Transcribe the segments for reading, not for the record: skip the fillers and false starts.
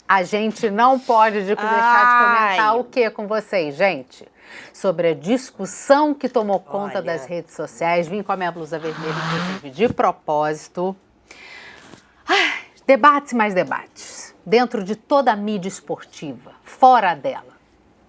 A gente não pode deixar de comentar o que com vocês, gente? Sobre a discussão que tomou conta das redes sociais. Vim com a minha blusa vermelha, inclusive, de propósito. Debates e mais debates. Dentro de toda a mídia esportiva, fora dela.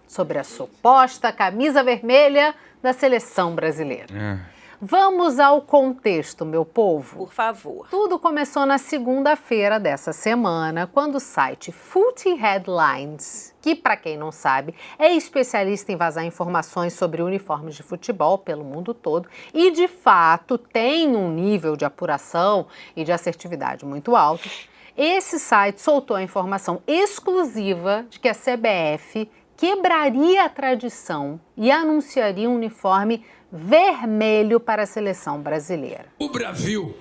Sobre a suposta camisa vermelha da seleção brasileira. Vamos ao contexto, meu povo. Por favor. Tudo começou na segunda-feira dessa semana, quando o site Footy Headlines, que, para quem não sabe, é especialista em vazar informações sobre uniformes de futebol pelo mundo todo e, de fato, tem um nível de apuração e de assertividade muito alto, esse site soltou a informação exclusiva de que a CBF quebraria a tradição e anunciaria um uniforme vermelho para a seleção brasileira. O Brasil!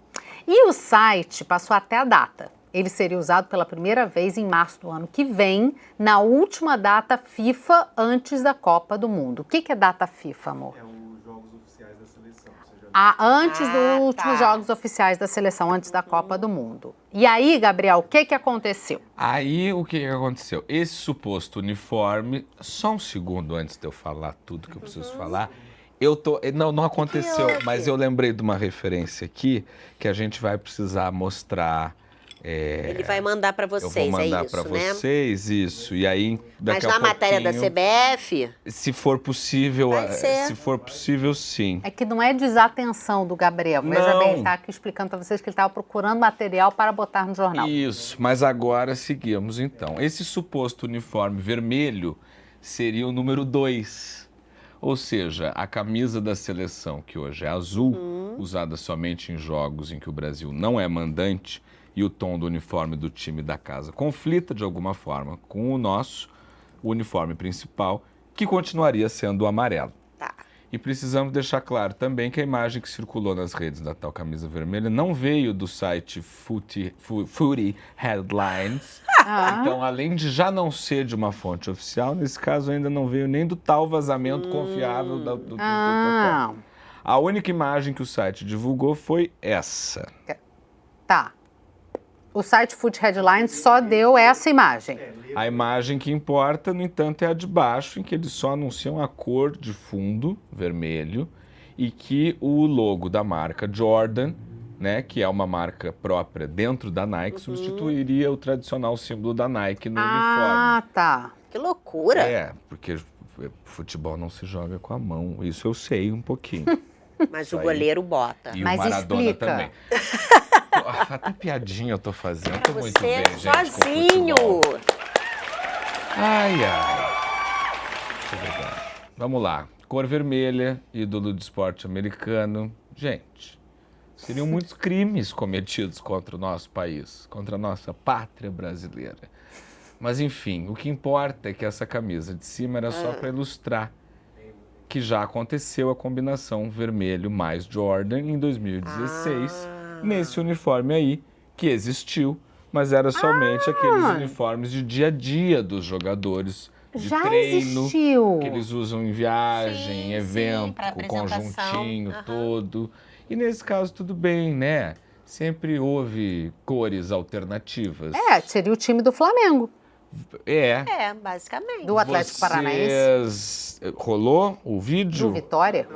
E o site passou até a data. Ele seria usado pela primeira vez em março do ano que vem, na última data FIFA antes da Copa do Mundo. O que é data FIFA, amor? É os Jogos Oficiais da Seleção. Antes dos últimos Jogos Oficiais da Seleção, antes da Copa do Mundo. E aí, Gabriel, o que aconteceu? Aí, o que aconteceu? Esse suposto uniforme, só um segundo antes de eu falar tudo que eu preciso falar, não aconteceu, mas eu lembrei de uma referência aqui que a gente vai precisar mostrar. Ele vai mandar para vocês, eu vou mandar para né? vocês, isso. E aí, daqui Mas a na matéria da CBF? Se for possível, Vai ser. se for possível, sim. É que não é desatenção do Gabriel. Veja bem, ele está aqui explicando para vocês que ele estava procurando material para botar no jornal. Isso, mas agora seguimos então. Esse suposto uniforme vermelho seria o número 2. Ou seja, a camisa da seleção, que hoje é azul, usada somente em jogos em que o Brasil não é mandante, e o tom do uniforme do time da casa conflita de alguma forma com o nosso uniforme principal, que continuaria sendo o amarelo. Tá. E precisamos deixar claro também que a imagem que circulou nas redes da tal camisa vermelha não veio do site Footy Headlines. Então, além de já não ser de uma fonte oficial, nesse caso ainda não veio nem do tal vazamento confiável do A única imagem que o site divulgou foi essa. Tá. O site Footy Headlines só deu essa imagem. A imagem que importa, no entanto, é a de baixo, em que eles só anunciam a cor de fundo, vermelho, e que o logo da marca Jordan, né, que é uma marca própria dentro da Nike, substituiria o tradicional símbolo da Nike no uniforme. Ah, tá. Que loucura! Porque futebol não se joga com a mão, isso eu sei um pouquinho. Mas o goleiro bota. E mas o Maradona explica. também. Até piadinha eu tô fazendo. Eu tô muito Você bem, gente, com sozinho! futebol. Ai. Deixa eu ver. Vamos lá. Cor vermelha, ídolo de esporte americano. Gente, seriam muitos crimes cometidos contra o nosso país, contra a nossa pátria brasileira. Mas enfim, o que importa é que essa camisa de cima era só para ilustrar que já aconteceu a combinação vermelho mais Jordan em 2016, nesse uniforme aí, que existiu, mas era somente aqueles uniformes de dia a dia dos jogadores, de Já treino, existiu. que eles usam em viagem, Sim, evento, pra com o apresentação. conjuntinho todo. E nesse caso tudo bem, né? Sempre houve cores alternativas. Seria o time do Flamengo, Basicamente. do Atlético Paranaense, Rolou o do vídeo? Vitória.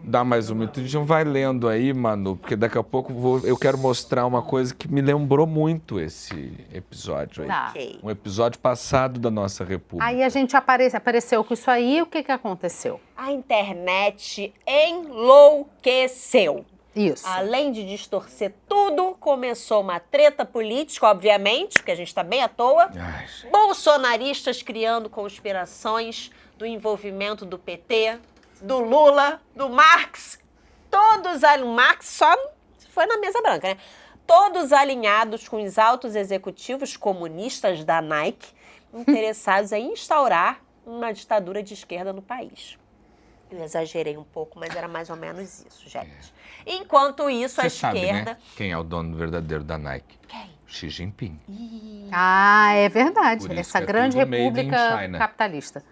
Dá mais um minutinho, vai lendo aí, Manu, porque daqui a pouco eu quero mostrar uma coisa que me lembrou muito esse episódio aí. Tá. Ok. Um episódio passado da nossa República. Aí a gente apareceu com isso aí, o que aconteceu? A internet enlouqueceu. Isso. Além de distorcer tudo, começou uma treta política, obviamente, porque a gente está bem à toa. Ai, gente. Bolsonaristas criando conspirações do envolvimento do PT, do Lula, do Marx. Todos alinhados. Marx só foi na mesa branca, né? Todos alinhados com os altos executivos comunistas da Nike, interessados em instaurar uma ditadura de esquerda no país. Eu exagerei um pouco, mas era mais ou menos isso, gente. Enquanto isso, a Você sabe, esquerda... né? Quem é o dono verdadeiro da Nike? Quem? Xi Jinping. É verdade. Por isso Essa que é grande tudo made in república China. capitalista.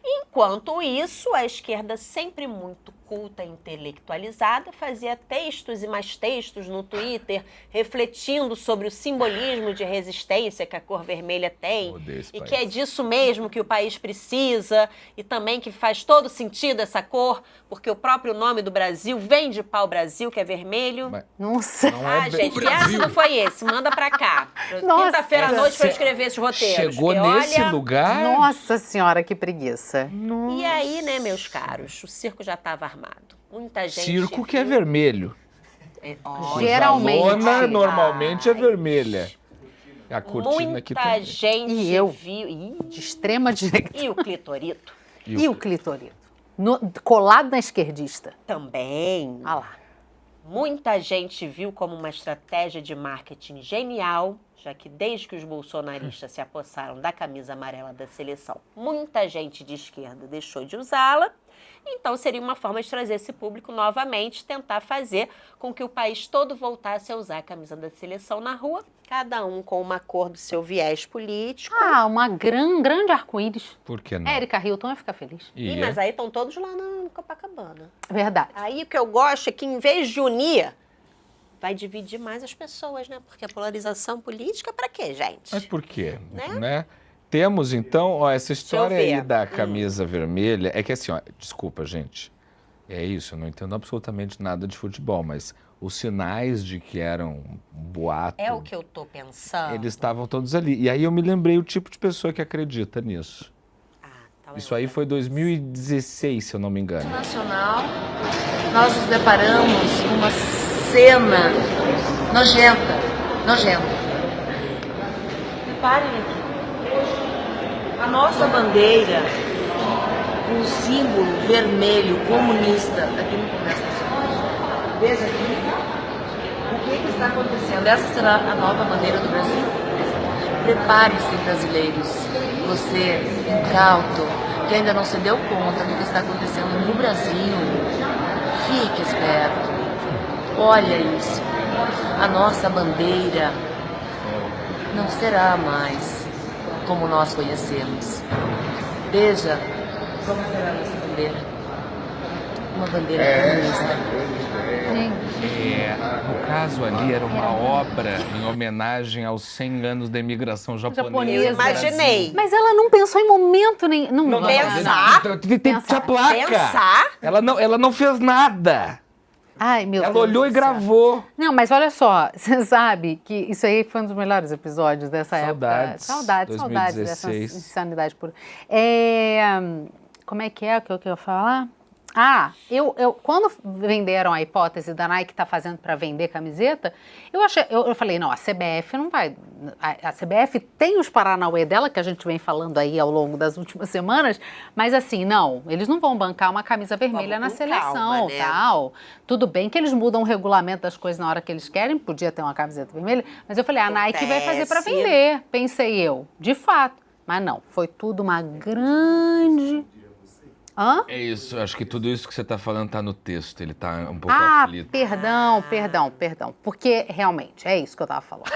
Enquanto isso, a esquerda sempre muito culta intelectualizada, fazia textos e mais textos no Twitter, refletindo sobre o simbolismo de resistência que a cor vermelha tem, e que é disso mesmo que o país precisa, e também que faz todo sentido essa cor, porque o próprio nome do Brasil vem de pau-brasil, que é vermelho. Nossa. Gente, que ácido foi esse? Manda pra cá. Quinta-feira à noite pra eu escrever esses roteiros. Chegou nesse lugar? Nossa senhora, que preguiça. E aí, né, meus caros, o circo já estava armado. Muita gente... Circo que é vermelho. Geralmente. A lona normalmente é vermelha. A cortina aqui Muita também. gente E eu? viu... De extrema direita. E o clitorito? E o clitorito? Colado na esquerdista. Também. Ah lá. Muita gente viu como uma estratégia de marketing genial, já que desde que os bolsonaristas se apossaram da camisa amarela da seleção, muita gente de esquerda deixou de usá-la. Então seria uma forma de trazer esse público novamente, tentar fazer com que o país todo voltasse a usar a camisa da seleção na rua, cada um com uma cor do seu viés político. Uma grande arco-íris. Por que não? Érica Hilton ia ficar feliz. Mas aí estão todos lá na Copacabana. Verdade. Aí o que eu gosto é que, em vez de unir, vai dividir mais as pessoas, né? Porque a polarização política, pra quê, gente? Mas por quê? Né? Temos, então, essa história Deixa eu aí ver. da camisa vermelha. É que assim, desculpa, gente. É isso, eu não entendo absolutamente nada de futebol, mas os sinais de que eram um boato... É o que eu tô pensando. Eles estavam todos ali. E aí eu me lembrei o tipo de pessoa que acredita nisso. Então Isso aí foi 2016, se eu não me engano. Nacional, nós nos deparamos com uma cena nojenta. Reparem aqui. A nossa bandeira, um símbolo vermelho comunista aqui no Congresso Nacional. Veja aqui. O que está acontecendo? Essa será a nova bandeira do Brasil? Prepare-se, brasileiros. Você, incauto, que ainda não se deu conta do que está acontecendo no Brasil, fique esperto. Olha isso. A nossa bandeira não será mais como nós conhecemos. Veja como será a nossa bandeira. Uma bandeira comunista. No caso ali, era uma obra em homenagem aos 100 anos da imigração japonesa. Imaginei. Mas ela não pensou em momento nenhum. Não pensar. Tem essa placa. Pensar? Ela não fez nada. Ai, meu Deus. Ela olhou e gravou. Não, mas olha só, você sabe que isso aí foi um dos melhores episódios dessa época. Saudades 2016. dessa insanidade pura. Como é que é o que eu ia falar? Quando venderam a hipótese da Nike tá fazendo para vender camiseta, eu falei, não, a CBF não vai. A CBF tem os paranauê dela, que a gente vem falando aí ao longo das últimas semanas, mas assim, não, eles não vão bancar uma camisa vermelha na seleção, calma, né? tal. Tudo bem que eles mudam o regulamento das coisas na hora que eles querem, podia ter uma camiseta vermelha, mas eu falei, a Nike vai fazer para vender, pensei eu, de fato. Mas não, foi tudo uma grande... Hã? É isso, acho que tudo isso que você está falando está no texto, ele está um pouco aflito. Perdão, porque realmente é isso que eu tava falando.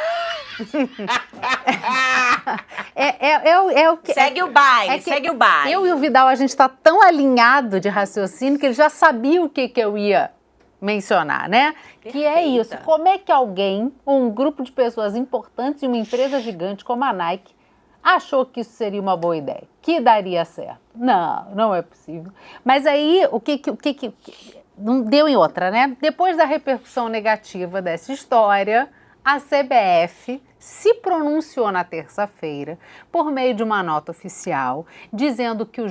O que Segue o baile, segue o baile. Eu e o Vidal, a gente tá tão alinhado de raciocínio que ele já sabia o que eu ia mencionar, né? Perfeita. Que é isso, como é que alguém, ou um grupo de pessoas importantes de uma empresa gigante como a Nike, achou que isso seria uma boa ideia, que daria certo. Não é possível. Mas aí, o que não deu em outra, né? Depois da repercussão negativa dessa história, a CBF se pronunciou na terça-feira por meio de uma nota oficial dizendo que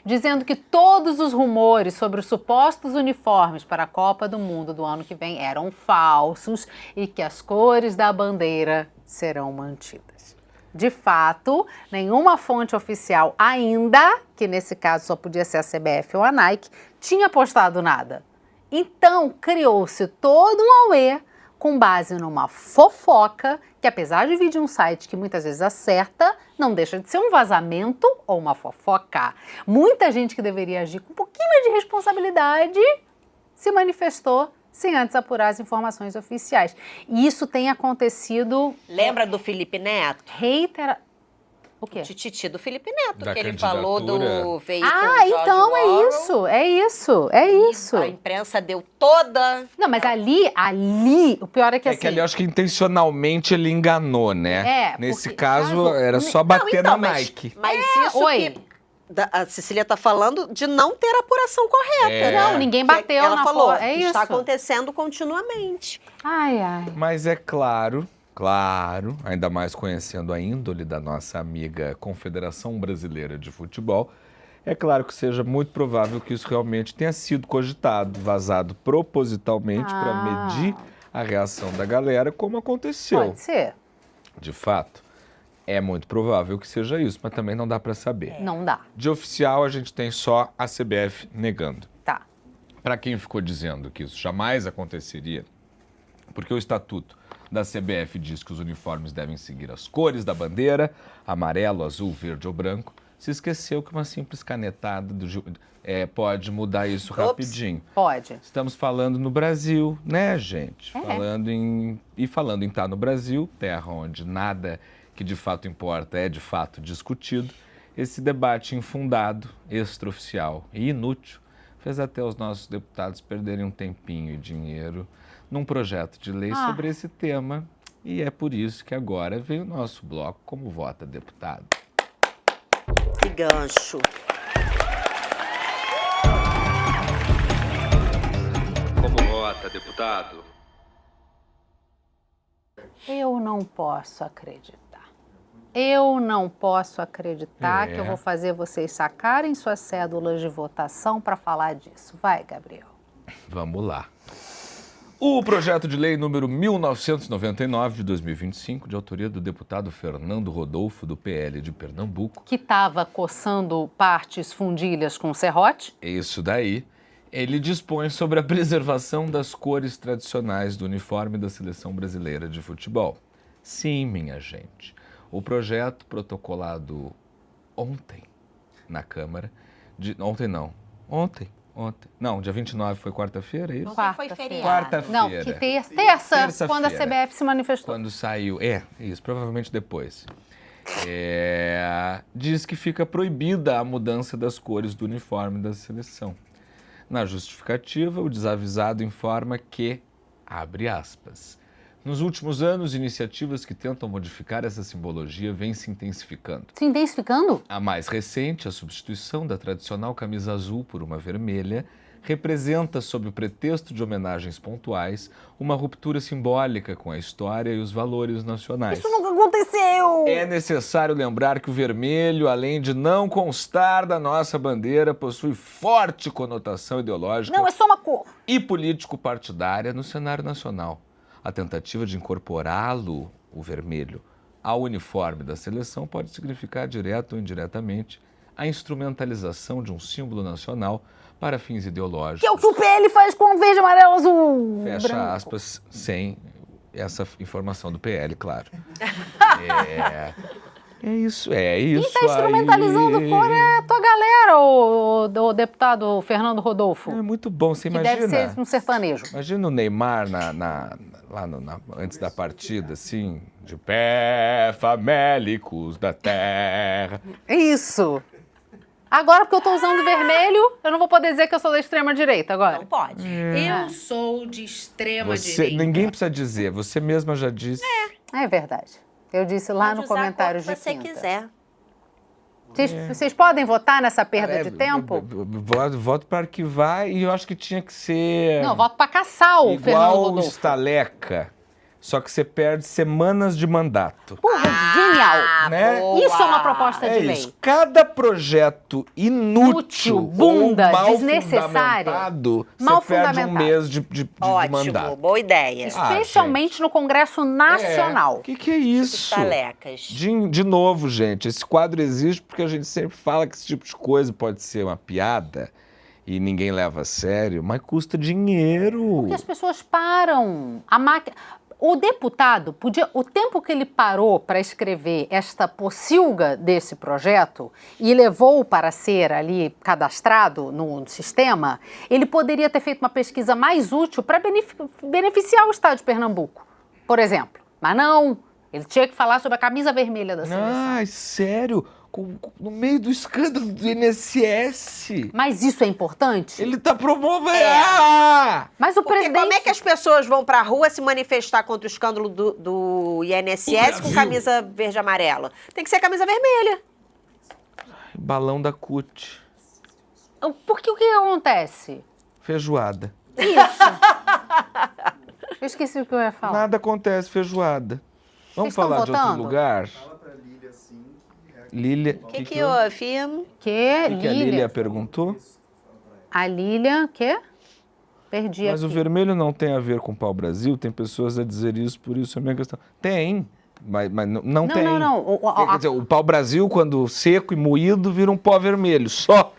dizendo que todos os rumores sobre os supostos uniformes para a Copa do Mundo do ano que vem eram falsos e que as cores da bandeira serão mantidas. De fato, nenhuma fonte oficial ainda, que nesse caso só podia ser a CBF ou a Nike, tinha postado nada. Então, criou-se todo um auê com base numa fofoca, que apesar de vir de um site que muitas vezes acerta, não deixa de ser um vazamento ou uma fofoca. Muita gente que deveria agir com um pouquinho mais de responsabilidade se manifestou sem antes apurar as informações oficiais. E isso tem acontecido... Lembra do Felipe Neto? O quê? O tititi do Felipe Neto, Da que ele falou do candidatura. veículo Ah, George então Orwell. é isso. A imprensa deu toda. Não, mas ali, o pior é que É assim... que ali eu acho que intencionalmente ele enganou, né? É, Nesse porque caso, era só Não, bater então, na mas- Nike. Mas isso oi. que a Cecília tá falando de não ter apuração correta. É. né? Não, ninguém Que bateu ela na falou, porta. É que isso. está acontecendo continuamente. Ai. Mas é claro, ainda mais conhecendo a índole da nossa amiga Confederação Brasileira de Futebol, é claro que seja muito provável que isso realmente tenha sido cogitado, vazado propositalmente para medir a reação da galera, como aconteceu. Pode ser. De fato, é muito provável que seja isso, mas também não dá para saber. Não dá. De oficial, a gente tem só a CBF negando. Tá. Para quem ficou dizendo que isso jamais aconteceria, porque o estatuto da CBF diz que os uniformes devem seguir as cores da bandeira, amarelo, azul, verde ou branco, se esqueceu que uma simples canetada pode mudar isso rapidinho. Pode. Estamos falando no Brasil, né, gente? É. Falando em estar no Brasil, terra onde nada que de fato importa é de fato discutido, esse debate infundado, extraoficial e inútil fez até os nossos deputados perderem um tempinho e dinheiro num projeto de lei sobre esse tema. E é por isso que agora vem o nosso bloco Como Vota Deputado. Que gancho. Como vota, deputado? Eu não posso acreditar. Eu não posso acreditar que eu vou fazer vocês sacarem suas cédulas de votação para falar disso. Vai, Gabriel. Vamos lá. O projeto de lei número 1999 de 2025, de autoria do deputado Fernando Rodolfo, do PL de Pernambuco. Que estava coçando partes fundilhas com serrote. Isso daí. Ele dispõe sobre a preservação das cores tradicionais do uniforme da Seleção Brasileira de Futebol. Sim, minha gente. O projeto protocolado ontem na Câmara... Ontem. Não, dia 29 foi quarta-feira, é isso? Ontem foi feriado. Quarta-feira. Não, que terça, Terça-feira. quando a CBF se manifestou. Quando saiu, isso, provavelmente depois. Diz que fica proibida a mudança das cores do uniforme da seleção. Na justificativa, o desavisado informa que, abre aspas, nos últimos anos, iniciativas que tentam modificar essa simbologia vêm se intensificando. Se intensificando? A mais recente, a substituição da tradicional camisa azul por uma vermelha, representa, sob o pretexto de homenagens pontuais, uma ruptura simbólica com a história e os valores nacionais. Isso nunca aconteceu! É necessário lembrar que o vermelho, além de não constar da nossa bandeira, possui forte conotação ideológica Não, é só uma cor. e político-partidária no cenário nacional. A tentativa de incorporá-lo, o vermelho, ao uniforme da seleção pode significar, direta ou indiretamente, a instrumentalização de um símbolo nacional para fins ideológicos. Que é o que o PL faz com verde, amarelo, azul, Fecha branco. aspas, sem essa informação do PL, claro. É isso. Quem está instrumentalizando cor é a tua galera, o deputado Fernando Rodolfo. É muito bom, você que imagina. deve ser um sertanejo. Imagina o Neymar antes da partida, assim, de pé, famélicos da terra. Isso. Agora, porque eu tô usando vermelho, eu não vou poder dizer que eu sou da extrema-direita agora. Não pode. Eu sou de extrema-direita. Ninguém precisa dizer, você mesma já disse. É verdade. Eu disse lá Pode no usar a comentário cor que de você quinta. quiser. Vocês podem votar nessa perda de tempo? Voto para arquivar e eu acho que tinha que ser Não, eu voto pra caçar o Fernando igual o Rodolfo. Estaleca, só que você perde semanas de mandato. Porra, genial. Né? boa. Isso é uma proposta de É lei. isso. Cada projeto inútil, Inútil, bunda, ou mal desnecessária, fundamentado, mal você perde um fundamentado. mês de Ótimo, mandato. boa ideia. Especialmente no Congresso Nacional. O que é isso? Talecas. De novo, gente, esse quadro existe porque a gente sempre fala que esse tipo de coisa pode ser uma piada e ninguém leva a sério, mas custa dinheiro. Porque as pessoas param. O deputado podia, o tempo que ele parou para escrever esta pocilga desse projeto e levou para ser ali cadastrado no sistema, ele poderia ter feito uma pesquisa mais útil para beneficiar o estado de Pernambuco, por exemplo. Mas não, Ele tinha que falar sobre a camisa vermelha da seleção. Ai, sério? No meio do escândalo do INSS. Mas isso é importante? Ele tá promovendo. Ah! Mas o Porque presidente... como é que as pessoas vão pra rua se manifestar contra o escândalo do INSS com camisa verde e amarela? Tem que ser camisa vermelha. Balão da CUT. Porque o que acontece? Feijoada. Isso. Eu esqueci o que eu ia falar. Nada acontece, feijoada. Vamos Vocês estão falar de outro votando? lugar? Fala pra Lília, assim, que é Lília. O que houve? Que a Lília Lília? perguntou? A Lília, que? Perdi Mas aqui. o vermelho não tem a ver com o pau-brasil? Tem pessoas a dizer isso, por isso é a minha questão. Tem, mas não tem. Não. Quer dizer, o pau-brasil, quando seco e moído, vira um pó vermelho, só.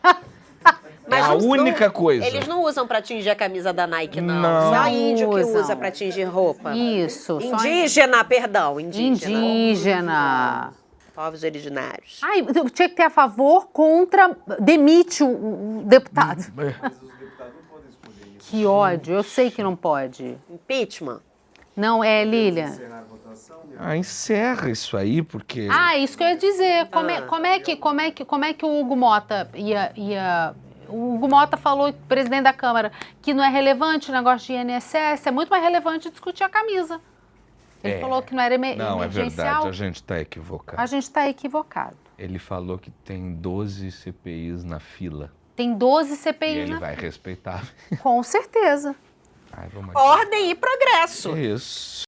É a única coisa. Eles não usam pra tingir a camisa da Nike, não. Não. Só índio que Usam. usa pra tingir roupa. Isso. só Indígena, perdão. Indígena. Povos originários. Ai, eu tinha que ter a favor, contra, demite o deputado. Mas os deputados não podem escolher isso. Que ódio, eu sei que não pode. Impeachment. Não é, Lília? Encerrar a votação, Encerra isso aí, porque... Isso que eu ia dizer. Como é que o Hugo Mota ia... O Hugo Mota falou, presidente da Câmara, que não é relevante o negócio de INSS, é muito mais relevante discutir a camisa. Ele falou que não era Não, é emergencial. verdade, a gente está equivocado. A gente está equivocado. Ele falou que tem 12 CPIs na fila. Tem 12 E CPIs ele na... vai respeitar. Com certeza. Ai, vamos Ordem e progresso. Isso.